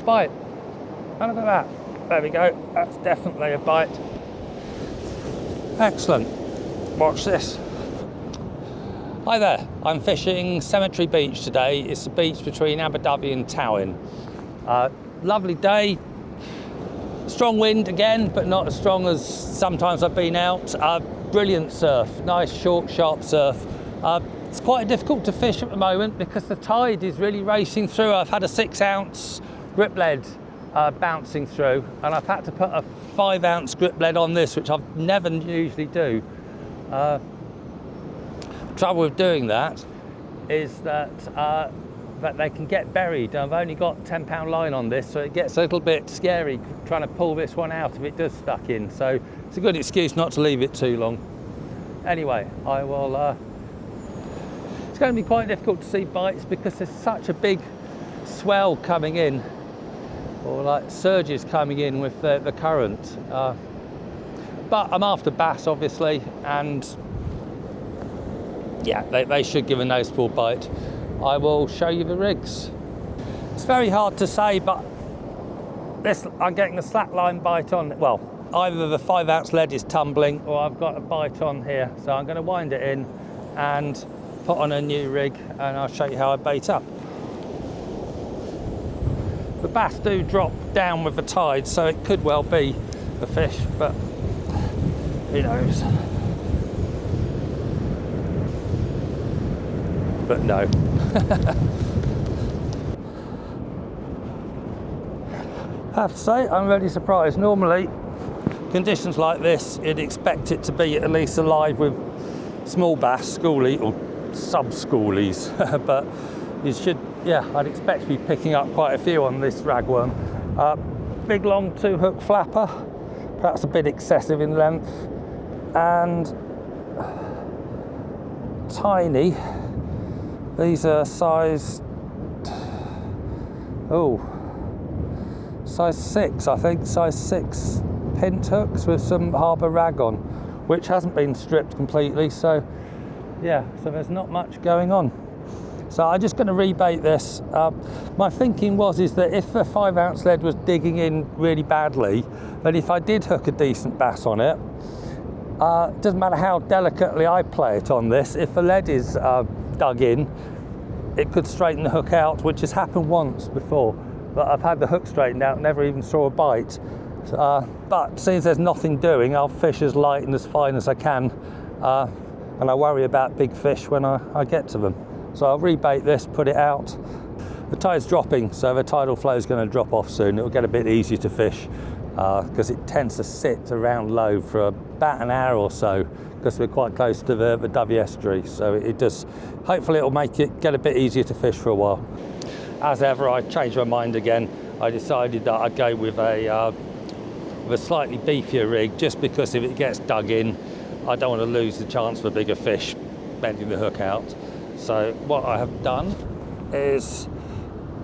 first bite. And look at that. There we go. That's definitely a bite. Excellent. Watch this. Hi there. I'm fishing Cemetery Beach today. It's the beach between Aberdyfi and Towin. Lovely day. Strong wind again, but not as strong as sometimes I've been out. Brilliant surf. Nice, short, sharp surf. It's quite difficult to fish at the moment because the tide is really racing through. I've had a 6-ounce grip lead bouncing through, and I've had to put a 5-ounce grip lead on this, which I've never usually do. The trouble with doing that is that they can get buried. I've only got 10-pound line on this, so it gets a little bit scary trying to pull this one out if it does stuck in. So it's a good excuse not to leave it too long. Anyway, I will. It's going to be quite difficult to see bites because there's such a big swell coming in, or like surges coming in with the current. But I'm after bass, obviously, and yeah, they should give a noticeable bite. I will show you the rigs. It's very hard to say, but this, I'm getting a slackline bite on. Well, either the 5-ounce lead is tumbling or I've got a bite on here. So I'm going to wind it in and put on a new rig, and I'll show you how I bait up. The bass do drop down with the tide, so it could well be the fish, but who knows. But no. I have to say, I'm really surprised. Normally, conditions like this, you'd expect it to be at least alive with small bass, schoolie or sub-schoolies, but you should, yeah, I'd expect to be picking up quite a few on this ragworm. Big long 2-hook flapper, perhaps a bit excessive in length, and tiny. These are size 6, I think, size 6 pint hooks with some harbour rag on, which hasn't been stripped completely, so yeah, so there's not much going on. So I'm just going to rebait this. My thinking is that if the 5-ounce lead was digging in really badly, then if I did hook a decent bass on it, it doesn't matter how delicately I play it on this, if the lead is dug in, it could straighten the hook out, which has happened once before. But I've had the hook straightened out, never even saw a bite. But since there's nothing doing, I'll fish as light and as fine as I can. And I worry about big fish when I get to them. So I'll rebait this, put it out. The tide's dropping, so the tidal flow is going to drop off soon. It'll get a bit easier to fish because it tends to sit around low for about an hour or so because we're quite close to the Dovey estuary. So it does, hopefully it'll make it get a bit easier to fish for a while. As ever, I changed my mind again. I decided that I'd go with a slightly beefier rig, just because if it gets dug in, I don't want to lose the chance for bigger fish bending the hook out. So what I have done is,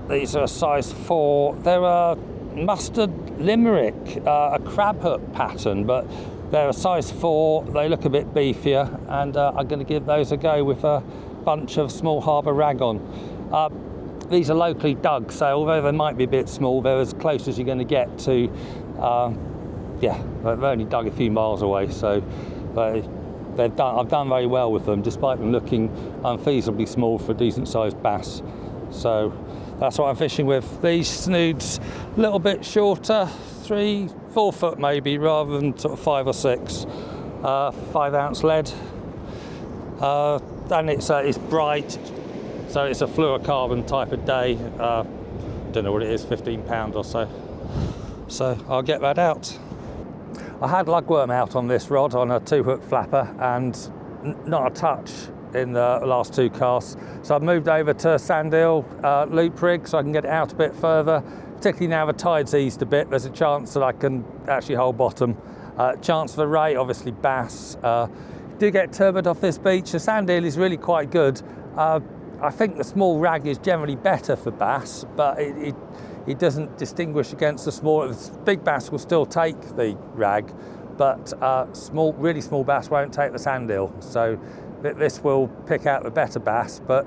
these are a size 4. They're a mustard limerick, a crab hook pattern, but they're a size 4. They look a bit beefier, and I'm going to give those a go with a bunch of small harbour rag on. These are locally dug, so although they might be a bit small, they're as close as you're going to get to, yeah, they've only dug a few miles away, so I've done very well with them, despite them looking unfeasibly small for decent sized bass. So that's what I'm fishing with. These snoods a little bit shorter, 3-4 foot maybe, rather than sort of 5 or 6. 5-ounce lead, and it's bright, so it's a fluorocarbon type of day. Don't know what it is, £15 or so. So I'll get that out. I had lugworm out on this rod on a 2-hook flapper, and not a touch in the last 2 casts. So I've moved over to sand eel loop rig so I can get it out a bit further. Particularly now the tide's eased a bit, there's a chance that I can actually hold bottom. Chance for ray, obviously bass. Do get turbid off this beach. The sand eel is really quite good. I think the small rag is generally better for bass, but it doesn't distinguish against the small. Big bass will still take the rag, but really small bass won't take the sand eel. So this will pick out the better bass, but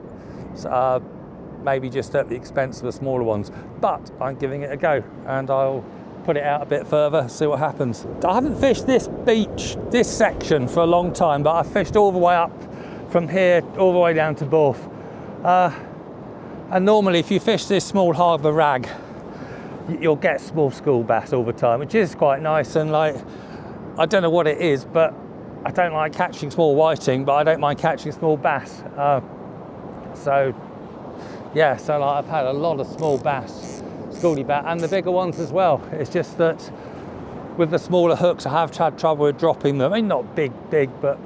maybe just at the expense of the smaller ones. But I'm giving it a go, and I'll put it out a bit further, see what happens. I haven't fished this beach, this section, for a long time, but I fished all the way up from here all the way down to Borth. And normally if you fish this small harbour rag, you'll get small school bass all the time, which is quite nice. And like, I don't know what it is, but I don't like catching small whiting, but I don't mind catching small bass. So yeah, so like, I've had a lot of small bass, schoolie bass, and the bigger ones as well. It's just that with the smaller hooks, I have had trouble with dropping them. I mean, not big, but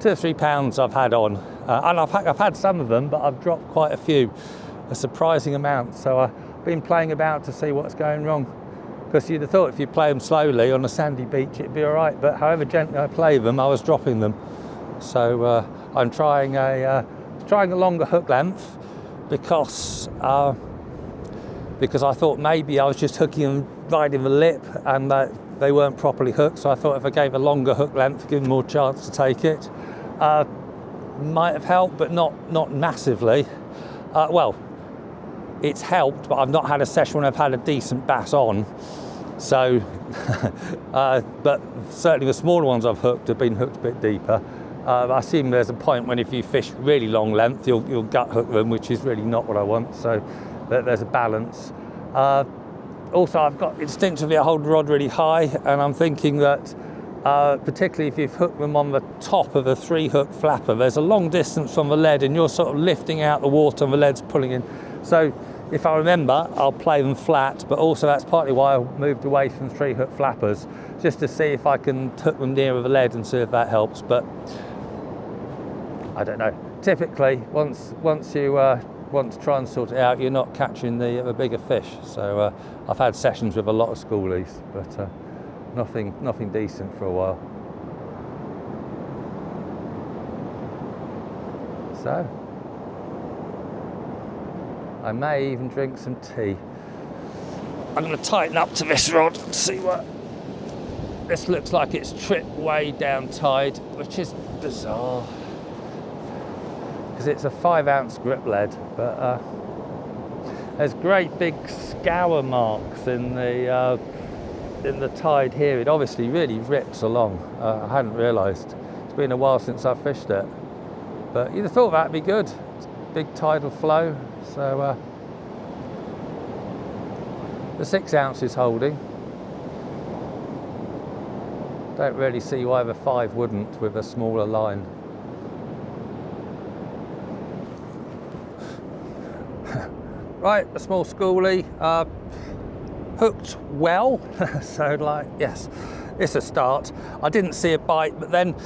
2 or 3 pounds I've had on, and I've had some of them, but I've dropped quite a few, a surprising amount. So I've been playing about to see what's going wrong, because you'd have thought if you play them slowly on a sandy beach it'd be all right, but however gently I play them, I was dropping them. So I'm trying a longer hook length, because I thought maybe I was just hooking them right in the lip and that they weren't properly hooked. So I thought if I gave a longer hook length, give them more chance to take it. Might have helped, but not massively. Well, it's helped, but I've not had a session when I've had a decent bass on. So, but certainly the smaller ones I've hooked have been hooked a bit deeper. I assume there's a point when if you fish really long length, you'll gut hook them, which is really not what I want. So there's a balance. Also, I've got instinctively I hold the rod really high, and I'm thinking that particularly if you've hooked them on the top of a 3-hook flapper, there's a long distance from the lead and you're sort of lifting out the water and the lead's pulling in. So if I remember, I'll play them flat, but also that's partly why I moved away from 3-hook flappers, just to see if I can hook them nearer the lead and see if that helps. But I don't know. Typically, once you want to try and sort it out, you're not catching the bigger fish. So I've had sessions with a lot of schoolies, but nothing decent for a while. So I may even drink some tea. I'm going to tighten up to this rod and see what. This looks like it's tripped way down tide, which is bizarre, because it's a 5-ounce grip lead, but there's great big scour marks in the tide here. It obviously really rips along. I hadn't realised. It's been a while since I've fished it, but you'd have thought that'd be good. It's big tidal flow, so the 6 ounce is holding. Don't really see why the 5 wouldn't with a smaller line. Right, a small schoolie, hooked well, so like, yes, it's a start. I didn't see a bite, but then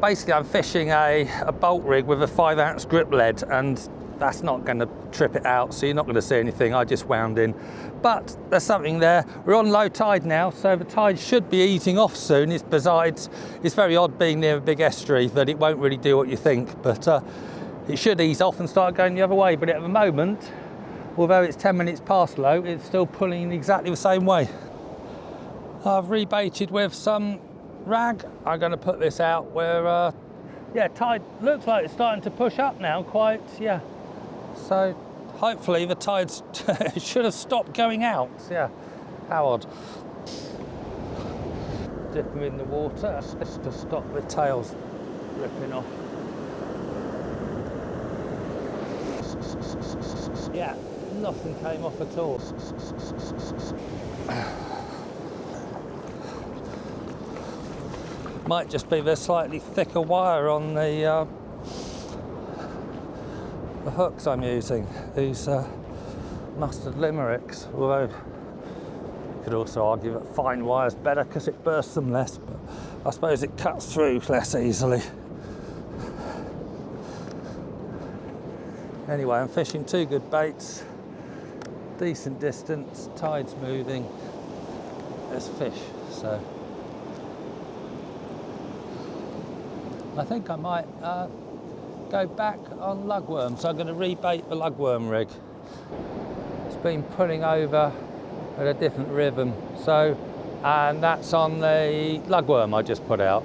basically I'm fishing a bolt rig with a 5-ounce grip lead, and that's not going to trip it out, so you're not going to see anything. I just wound in. But there's something there. We're on low tide now, so the tide should be easing off soon. It's besides, it's very odd being near a big estuary that it won't really do what you think, but it should ease off and start going the other way. But at the moment, although it's 10 minutes past low, it's still pulling exactly the same way. I've rebaited with some rag. I'm going to put this out where, yeah, tide looks like it's starting to push up now quite, yeah. So hopefully the tides should have stopped going out. Yeah, how odd. Dip them in the water just to stop the tails ripping off. Yeah, nothing came off at all. Might just be the slightly thicker wire on the hooks I'm using. These mustard limericks, although you could also argue that fine wire's better because it bursts them less, but I suppose it cuts through less easily. Anyway, I'm fishing 2 good baits, decent distance, tide's moving, there's fish, so I think I might go back on lugworm. So I'm going to rebait the lugworm rig. It's been pulling over at a different rhythm, so, and that's on the lugworm I just put out.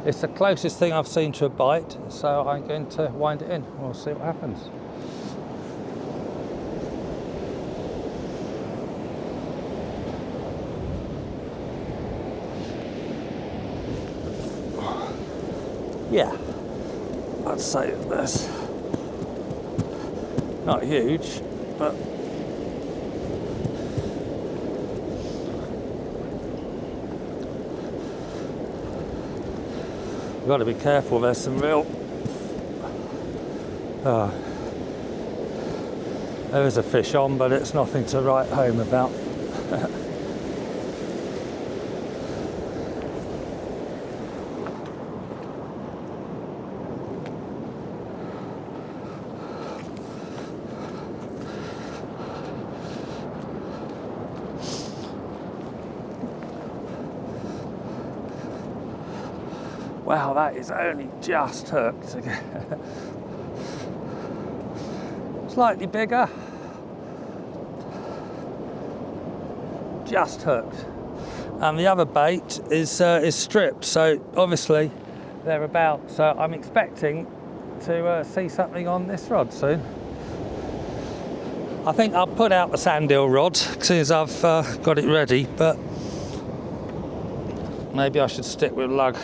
It's the closest thing I've seen to a bite, so I'm going to wind it in. We'll see what happens. Yeah, I'd say that's not huge, but you've got to be careful. There's some real there is a fish on, but it's nothing to write home about. Wow, that is only just hooked again. Slightly bigger. Just hooked. And the other bait is stripped, so obviously they're about. So I'm expecting to see something on this rod soon. I think I'll put out the sand eel rod since I've got it ready, but maybe I should stick with lug.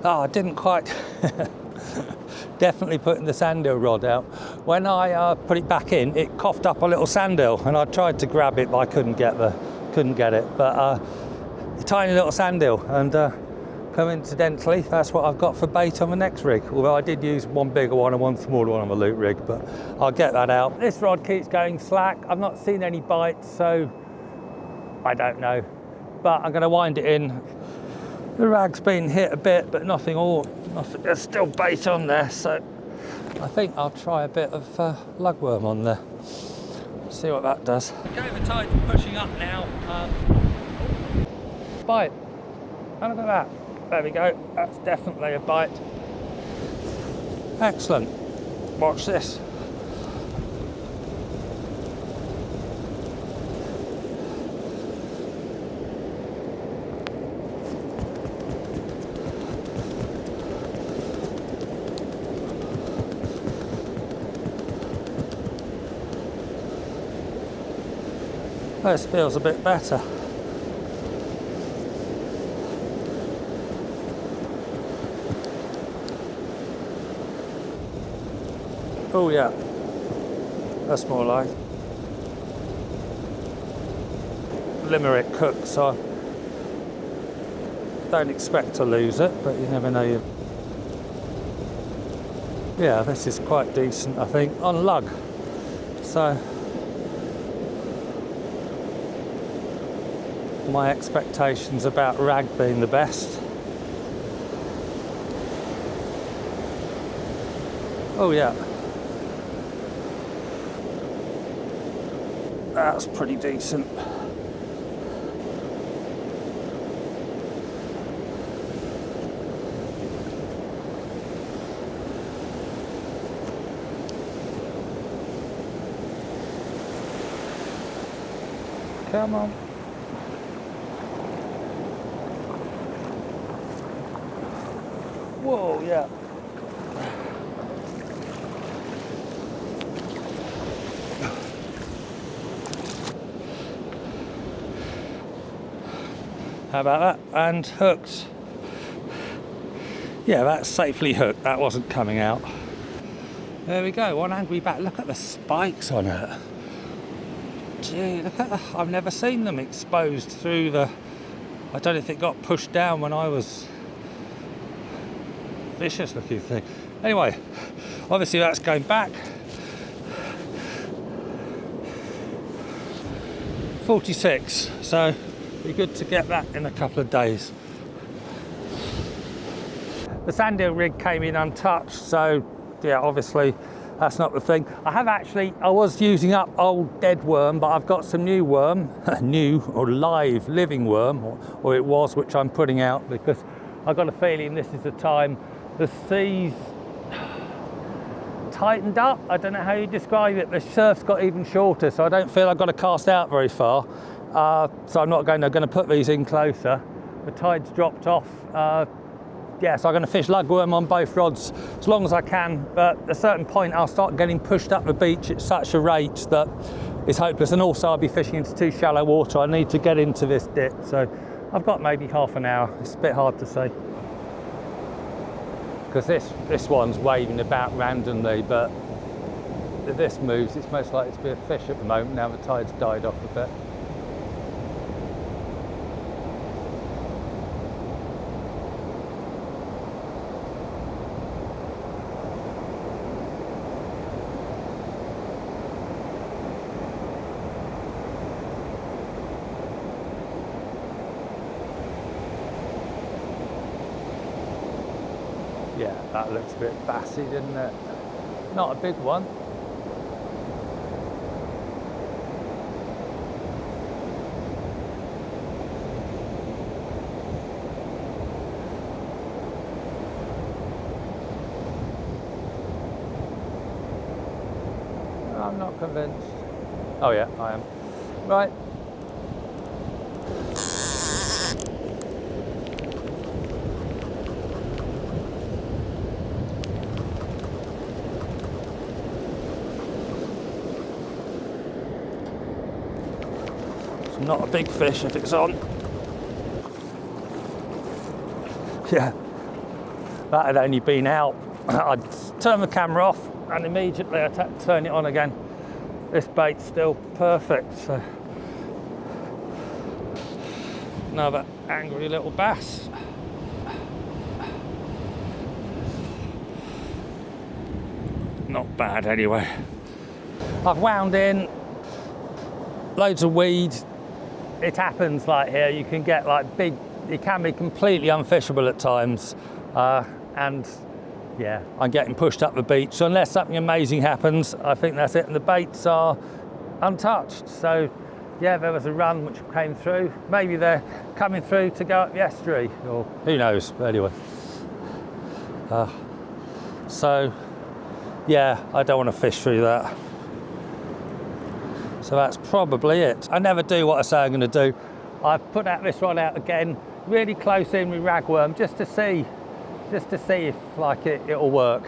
Oh, I didn't quite definitely putting the sand eel rod out. When I put it back in, it coughed up a little sand eel, and I tried to grab it, but I couldn't get it. But a tiny little sand eel, and coincidentally, that's what I've got for bait on the next rig. Although I did use one bigger one and one smaller one on the loop rig, but I'll get that out. This rod keeps going slack. I've not seen any bites, so I don't know. But I'm going to wind it in. The rag's been hit a bit, but nothing. There's still bait on there, so I think I'll try a bit of lugworm on there. See what that does. Okay, the tide's pushing up now. Bite. And look at that. There we go. That's definitely a bite. Excellent. Watch this. This feels a bit better. Oh yeah, that's more like Limerick cook, so I don't expect to lose it, but you never know. Yeah, this is quite decent, I think, on lug. So my expectations about rag being the best. Oh yeah, that's pretty decent. Come on. Whoa, yeah. How about that? And hooked. Yeah, that's safely hooked. That wasn't coming out. There we go, one angry bat. Look at the spikes on it. Gee, look at that. I've never seen them exposed through the... I don't know if it got pushed down when I was... Vicious looking thing. Anyway, obviously that's going back. 46, so be good to get that in a couple of days. The sand eel rig came in untouched, so yeah, obviously that's not the thing. I was using up old dead worm, but I've got some new worm, new or live living worm, or it was, which I'm putting out because I've got a feeling this is the time the sea's tightened up. I don't know how you describe it. The surf's got even shorter, so I don't feel I've got to cast out very far. So I'm not going to put these in closer. The tide's dropped off. Yeah, so I'm going to fish lugworm on both rods as long as I can, but at a certain point I'll start getting pushed up the beach at such a rate that it's hopeless, and also I'll be fishing into too shallow water. I need to get into this dip, so I've got maybe half an hour. It's a bit hard to say because this one's waving about randomly, but if this moves, it's most likely to be a fish at the moment. Now the tide's died off a bit. Yeah, that looks a bit bassy, doesn't it? Not a big one. I'm not convinced. Oh yeah, I am. Right. It's not a big fish if it's on. Yeah, that had only been out. I'd turn the camera off and immediately I'd have to turn it on again. This bait's still perfect. So another angry little bass. Not bad anyway. I've wound in loads of weed. It happens like here, you can get like big, it can be completely unfishable at times, and yeah, I'm getting pushed up the beach. So unless something amazing happens, I think that's it. And the baits are untouched. So yeah, there was a run which came through. Maybe they're coming through to go up the estuary, or who knows. But anyway, so yeah, I don't want to fish through that. So that's probably it. I never do what I say I'm going to do. I've put this rod out again, really close in with ragworm, just to see if like it'll work.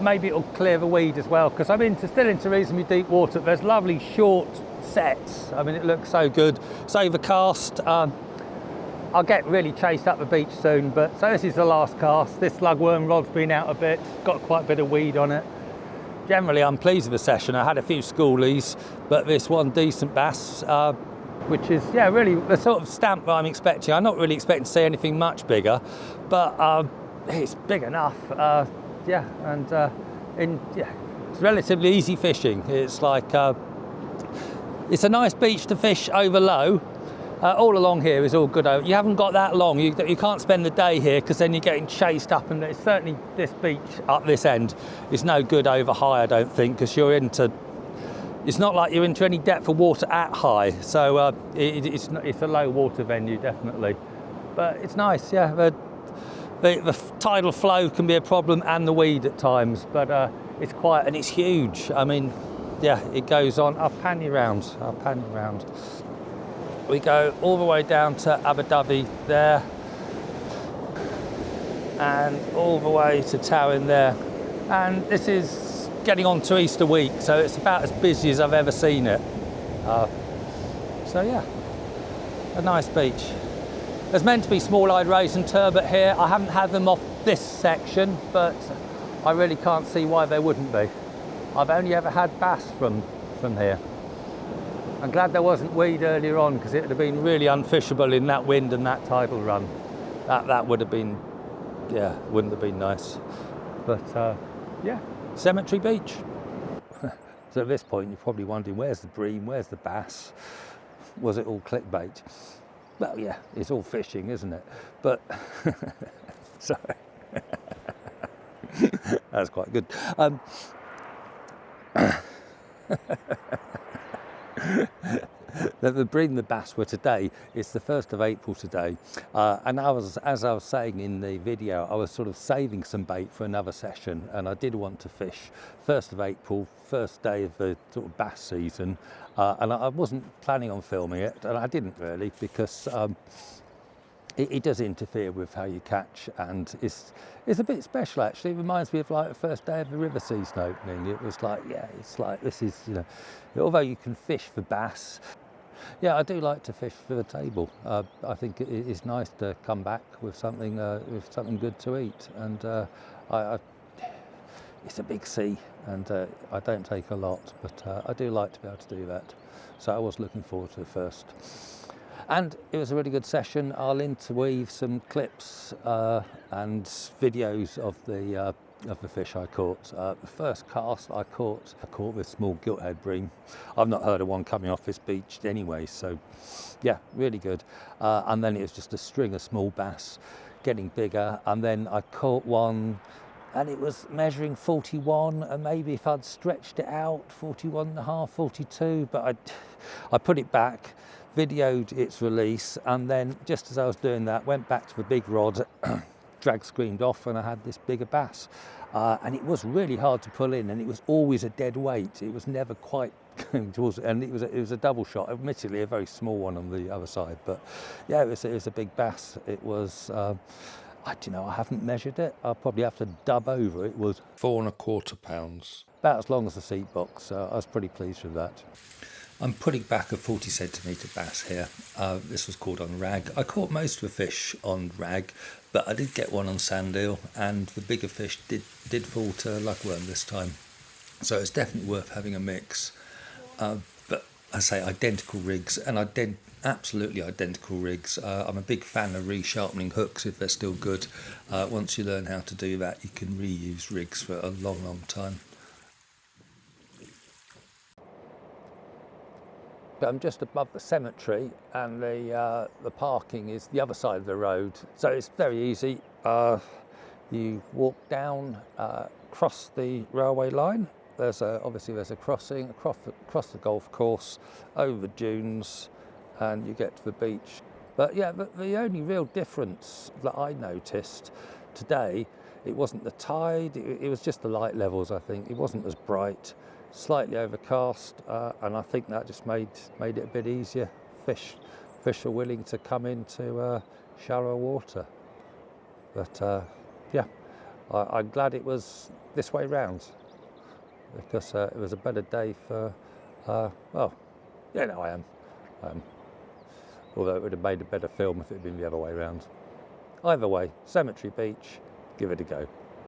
Maybe it'll clear the weed as well, because I'm still into reasonably deep water. There's lovely short sets. I mean, it looks so good. It's overcast. I'll get really chased up the beach soon, but so this is the last cast. This lugworm rod's been out a bit, got quite a bit of weed on it. Generally, I'm pleased with the session. I had a few schoolies, but this one decent bass, which is, yeah, really the sort of stamp that I'm expecting. I'm not really expecting to see anything much bigger, but it's big enough. Yeah, and it's relatively easy fishing. It's like, it's a nice beach to fish over low. All along here is all good. You haven't got that long. You can't spend the day here because then you're getting chased up, and it's certainly this beach up this end is no good over high, I don't think, because it's not like you're into any depth of water at high. So it's a low water venue, definitely. But it's nice, yeah. The tidal flow can be a problem, and the weed at times, but it's quiet and it's huge. I mean, yeah, it goes on. I'll pan you round. We go all the way down to Aberdyfi there, and all the way to Towin there. And this is getting on to Easter week, so it's about as busy as I've ever seen it. So yeah, a nice beach. There's meant to be small-eyed rays and turbot here. I haven't had them off this section, but I really can't see why they wouldn't be. I've only ever had bass from here. I'm glad there wasn't weed earlier on, because it would have been really unfishable in that wind and that tidal run. That would have been, yeah, wouldn't have been nice. But yeah, Cemetery Beach. So at this point you're probably wondering, where's the bream, where's the bass? Was it all clickbait? Well, yeah, it's all fishing, isn't it? But sorry. That's quite good. The bream, the bass were today. It's the 1st of April today, and as I was saying in the video, I was sort of saving some bait for another session, and I did want to fish 1st of April, first day of the sort of bass season, and I wasn't planning on filming it, and I didn't really, because it does interfere with how you catch, and it's a bit special actually. It reminds me of like the first day of the river season opening. It was like, yeah, it's like, this is, you know, although you can fish for bass, yeah, I do like to fish for the table. I think it is nice to come back with something good to eat, and it's a big sea, and I don't take a lot, but I do like to be able to do that. So I was looking forward to the first. And it was a really good session. I'll interweave some clips and videos of the fish I caught. The first cast I caught this small gilt-head bream. I've not heard of one coming off this beach anyway, so yeah, really good. And then it was just a string of small bass getting bigger, and then I caught one and it was measuring 41, and maybe if I'd stretched it out, 41 and a half, 42, but I put it back, videoed its release, and then just as I was doing that, went back to the big rod, drag screamed off, and I had this bigger bass. And it was really hard to pull in, and it was always a dead weight. It was never quite going towards it, and it was a double shot, admittedly a very small one on the other side, but yeah, it was a big bass. It was, I don't know, I haven't measured it. I'll probably have to dub over. It was 4¼ pounds. About as long as the seat box. I was pretty pleased with that. I'm putting back a 40cm bass here. This was caught on rag. I caught most of the fish on rag, but I did get one on sand eel, and the bigger fish did fall to lugworm this time. So it's definitely worth having a mix. But I say identical rigs, and absolutely identical rigs. I'm a big fan of resharpening hooks if they're still good. Once you learn how to do that, you can reuse rigs for a long time. I'm just above the cemetery, and the parking is the other side of the road, so it's very easy. You walk down, cross the railway line. Obviously there's a crossing across the golf course, over the dunes, and you get to the beach. But yeah, the only real difference that I noticed today, it wasn't the tide, it was just the light levels. I think it wasn't as bright. Slightly overcast, and I think that just made it a bit easier. Fish are willing to come into shallow water. But yeah, I'm glad it was this way round, because it was a better day for, well, yeah, no, I am. Although it would have made a better film if it had been the other way round. Either way, Cemetery Beach, give it a go.